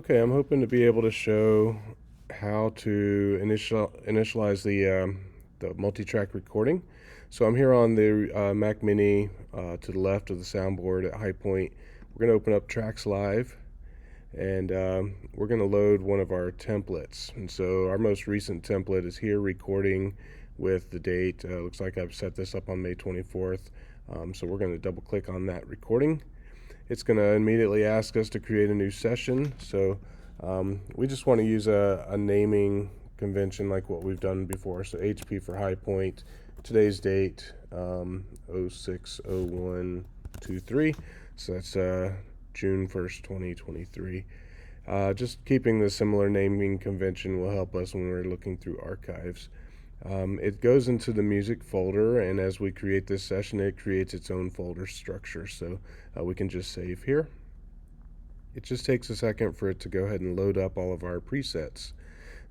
Okay, I'm hoping to be able to show how to initialize the multi-track recording. So I'm here on the Mac Mini to the left of the soundboard at high point. We're going to open up TracksLive and we're going to load one of our templates. And so our most recent template is here recording with the date. Looks like I've set this up on May 24th. So we're going to double click on that recording. It's going to immediately ask us to create a new session. So we just want to use a naming convention like what we've done before. So HP for high point, today's date 06/01/23. So that's June 1st, 2023. Just keeping the similar naming convention will help us when we're looking through archives. It goes into the music folder, and as we create this session, it creates its own folder structure. So we can just save here. It just takes a second for it to go ahead and load up all of our presets.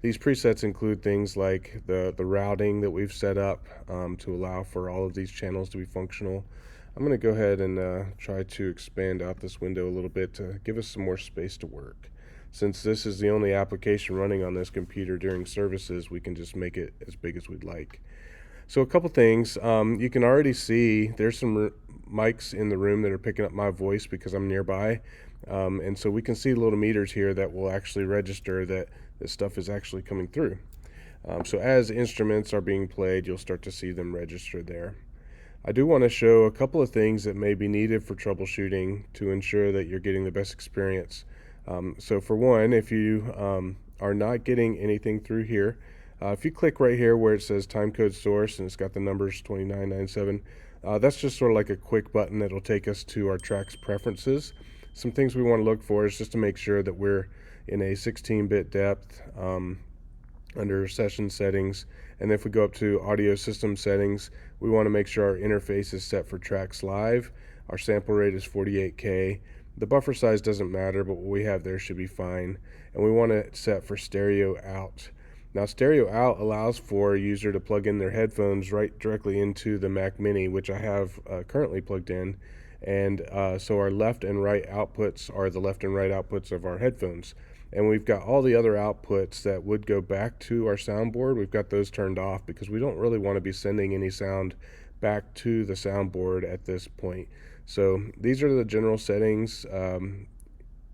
These presets include things like the routing that we've set up to allow for all of these channels to be functional. I'm going to go ahead and try to expand out this window a little bit to give us some more space to work. Since this is the only application running on this computer during services, we can just make it as big as we'd like. So a couple things, you can already see there's some mics in the room that are picking up my voice because I'm nearby. And so we can see little meters here that will actually register that this stuff is actually coming through. So as instruments are being played, you'll start to see them register there. I do want to show a couple of things that may be needed for troubleshooting to ensure that you're getting the best experience. So for one, if you are not getting anything through here, if you click right here where it says timecode source and it's got the numbers 2997, that's just sort of like a quick button that'll take us to our tracks preferences. Some things we want to look for is just to make sure that we're in a 16-bit depth under session settings. And if we go up to audio system settings, we want to make sure our interface is set for TracksLive. Our sample rate is 48K. The buffer size doesn't matter, but what we have there should be fine. And we want it set for stereo out. Now, stereo out allows for a user to plug in their headphones right directly into the Mac Mini, which I have currently plugged in. And so our left and right outputs are the left and right outputs of our headphones. And we've got all the other outputs that would go back to our soundboard. We've got those turned off because we don't really want to be sending any sound back to the soundboard at this point. So these are the general settings.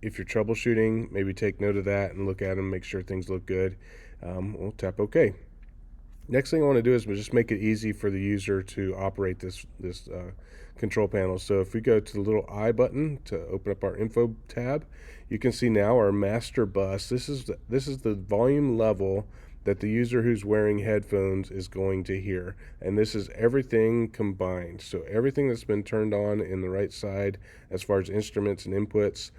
If you're troubleshooting, maybe take note of that and look at them, make sure things look good. We'll tap OK. Next thing I want to do is just make it easy for the user to operate this control panel. So if we go to the little I button to open up our info tab, you can see now our master bus. This is the volume level that the user who's wearing headphones is going to hear, and this is everything combined. So everything that's been turned on in the right side as far as instruments and inputs,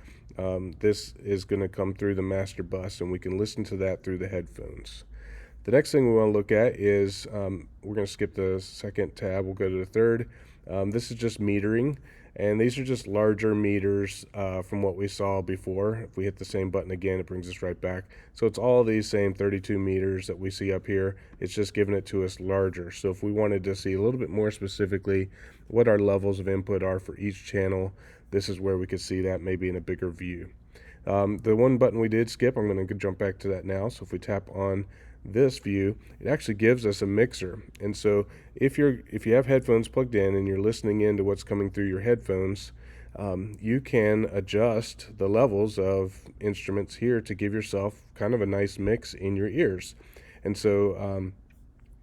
this is going to come through the master bus, and we can listen to that through the headphones. The next thing we want to look at is, we're going to skip the second tab, we'll go to the third. This is just metering, and these are just larger meters from what we saw before. If we hit the same button again, it brings us right back. So it's all these same 32 meters that we see up here. It's just giving it to us larger. So if we wanted to see a little bit more specifically what our levels of input are for each channel, this is where we could see that maybe in a bigger view. The one button we did skip, I'm going to jump back to that now. So if we tap on this view, it actually gives us a mixer. And so if you have headphones plugged in and you're listening into what's coming through your headphones, you can adjust the levels of instruments here to give yourself kind of a nice mix in your ears. And so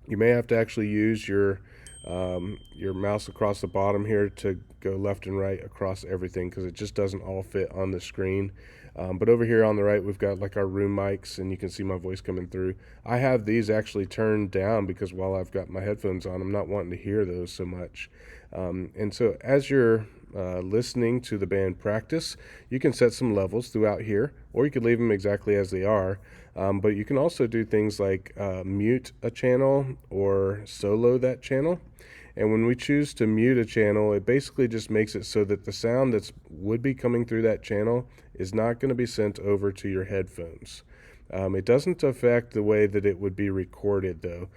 you may have to actually use your mouse across the bottom here to go left and right across everything, because it just doesn't all fit on the screen. But over here on the right, we've got like our room mics, and you can see my voice coming through. I have these actually turned down because while I've got my headphones on, I'm not wanting to hear those so much. And so as you're listening to the band practice, you can set some levels throughout here, or you could leave them exactly as they are. But you can also do things like mute a channel or solo that channel. And when we choose to mute a channel, it basically just makes it so that the sound that would be coming through that channel is not going to be sent over to your headphones. It doesn't affect the way that it would be recorded though.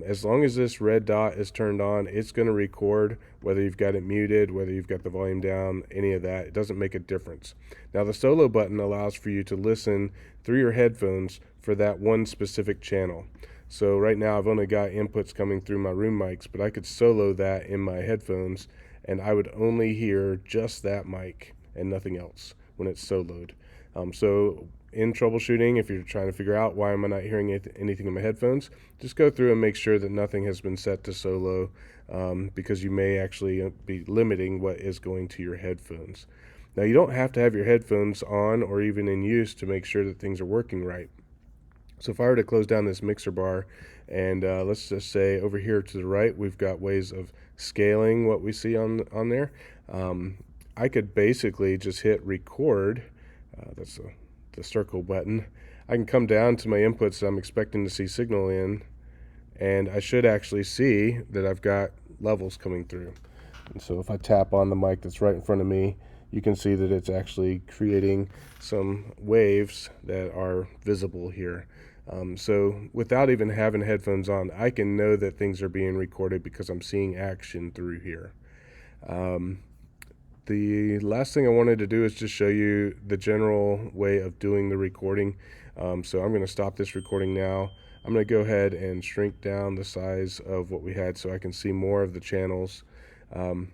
As long as this red dot is turned on, it's going to record whether you've got it muted, whether you've got the volume down, any of that. It doesn't make a difference. Now the solo button allows for you to listen through your headphones for that one specific channel. So right now I've only got inputs coming through my room mics, but I could solo that in my headphones and I would only hear just that mic and nothing else when it's soloed. So in troubleshooting, if you're trying to figure out why am I not hearing anything in my headphones, just go through and make sure that nothing has been set to solo, because you may actually be limiting what is going to your headphones. Now you don't have to have your headphones on or even in use to make sure that things are working right. So if I were to close down this mixer bar and let's just say over here to the right we've got ways of scaling what we see on there. I could basically just hit record. That's the circle button. I can come down to my inputs that I'm expecting to see signal in, and I should actually see that I've got levels coming through. And so if I tap on the mic that's right in front of me, you can see that it's actually creating some waves that are visible here. So without even having headphones on, I can know that things are being recorded because I'm seeing action through here. The last thing I wanted to do is just show you the general way of doing the recording. So I'm going to stop this recording now. I'm going to go ahead and shrink down the size of what we had so I can see more of the channels. And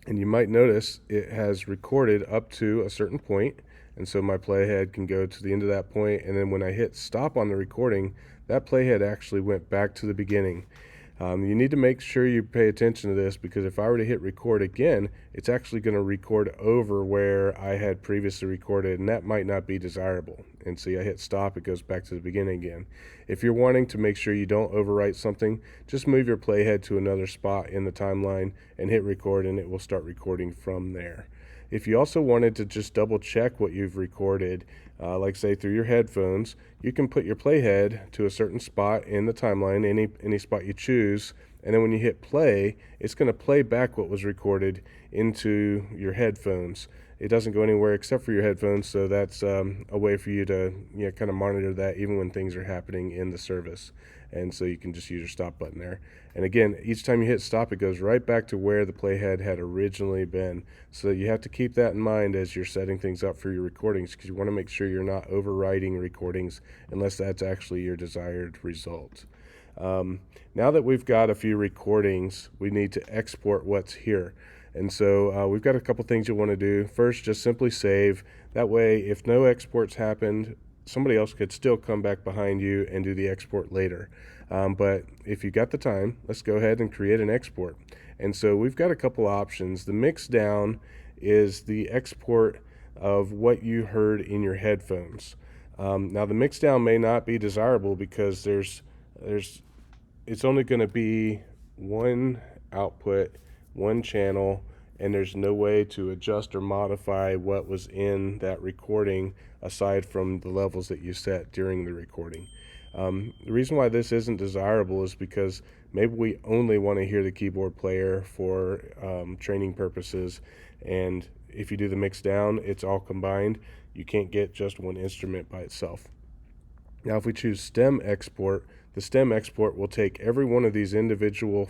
you might notice it has recorded up to a certain point, and so my playhead can go to the end of that point, and then when I hit stop on the recording, that playhead actually went back to the beginning. You need to make sure you pay attention to this, because if I were to hit record again, it's actually going to record over where I had previously recorded, and that might not be desirable. And see, I hit stop, it goes back to the beginning again. If you're wanting to make sure you don't overwrite something, just move your playhead to another spot in the timeline and hit record, and it will start recording from there. If you also wanted to just double check what you've recorded, like say through your headphones, you can put your playhead to a certain spot in the timeline, any spot you choose, and then when you hit play, it's going to play back what was recorded into your headphones. It doesn't go anywhere except for your headphones, so that's a way for you to kind of monitor that even when things are happening in the service. And so you can just use your stop button there. And again, each time you hit stop, it goes right back to where the playhead had originally been. So you have to keep that in mind as you're setting things up for your recordings, because you want to make sure you're not overwriting recordings unless that's actually your desired result. Now that we've got a few recordings, we need to export what's here. And so we've got a couple things you want to do. First, just simply save. That way, if no exports happened, somebody else could still come back behind you and do the export later. But if you got the time, let's go ahead and create an export. And so we've got a couple options. The mix down is the export of what you heard in your headphones. Now the mix down may not be desirable because it's only going to be one output, one channel, and there's no way to adjust or modify what was in that recording aside from the levels that you set during the recording. The reason why this isn't desirable is because maybe we only want to hear the keyboard player for training purposes, and if you do the mix down, it's all combined. You can't get just one instrument by itself. Now if we choose stem export, the stem export will take every one of these individual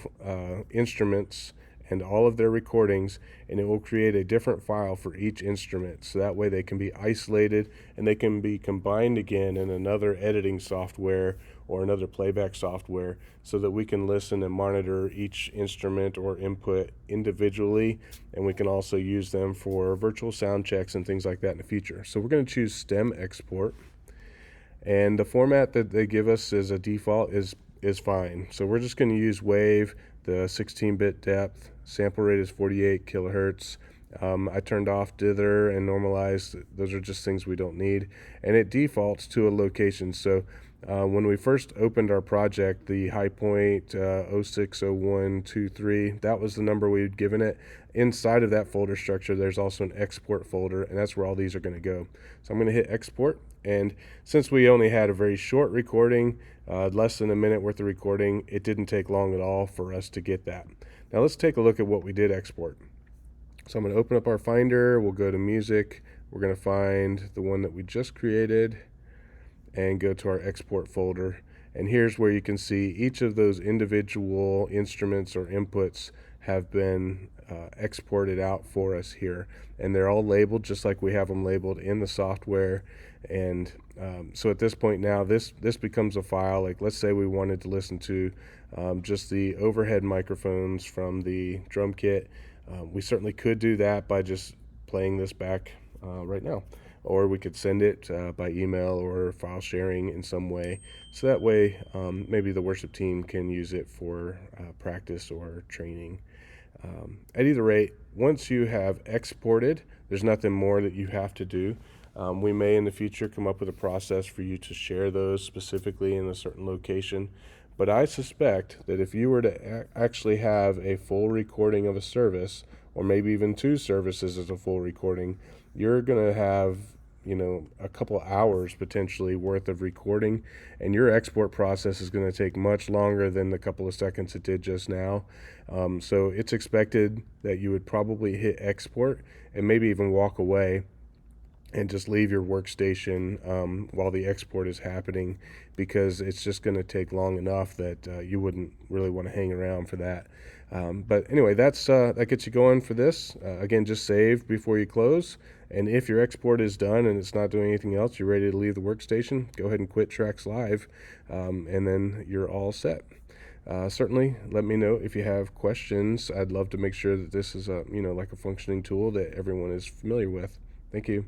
instruments and all of their recordings, and it will create a different file for each instrument, so that way they can be isolated and they can be combined again in another editing software or another playback software, so that we can listen and monitor each instrument or input individually, and we can also use them for virtual sound checks and things like that in the future. So we're going to choose stem export, and the format that they give us as a default is fine. So we're just going to use wave, the 16-bit depth, sample rate is 48 kilohertz. I turned off dither and normalized. Those are just things we don't need. And it defaults to a location. So when we first opened our project, the high point 060123, that was the number we had given it. Inside of that folder structure, there's also an export folder, and that's where all these are going to go. So I'm going to hit export. And since we only had a very short recording, less than a minute worth of recording, it didn't take long at all for us to get that. Now let's take a look at what we did export. So I'm going to open up our Finder, we'll go to music, we're going to find the one that we just created, and go to our export folder. And here's where you can see each of those individual instruments or inputs have been exported out for us here. And they're all labeled just like we have them labeled in the software. And so at this point now, this becomes a file. Like, let's say we wanted to listen to just the overhead microphones from the drum kit. We certainly could do that by just playing this back right now. Or we could send it by email or file sharing in some way. So that way, maybe the worship team can use it for practice or training. At either rate, once you have exported, there's nothing more that you have to do. We may in the future come up with a process for you to share those specifically in a certain location. But I suspect that if you were to actually have a full recording of a service, or maybe even 2 services as a full recording, you're going to have, a couple hours potentially worth of recording, and your export process is going to take much longer than the couple of seconds it did just now. So it's expected that you would probably hit export and maybe even walk away and just leave your workstation while the export is happening, because it's just going to take long enough that you wouldn't really want to hang around for that. But anyway, that gets you going for this. Again, just save before you close. And if your export is done and it's not doing anything else, you're ready to leave the workstation, go ahead and quit TracksLive, and then you're all set. Certainly let me know if you have questions. I'd love to make sure that this is like a functioning tool that everyone is familiar with. Thank you.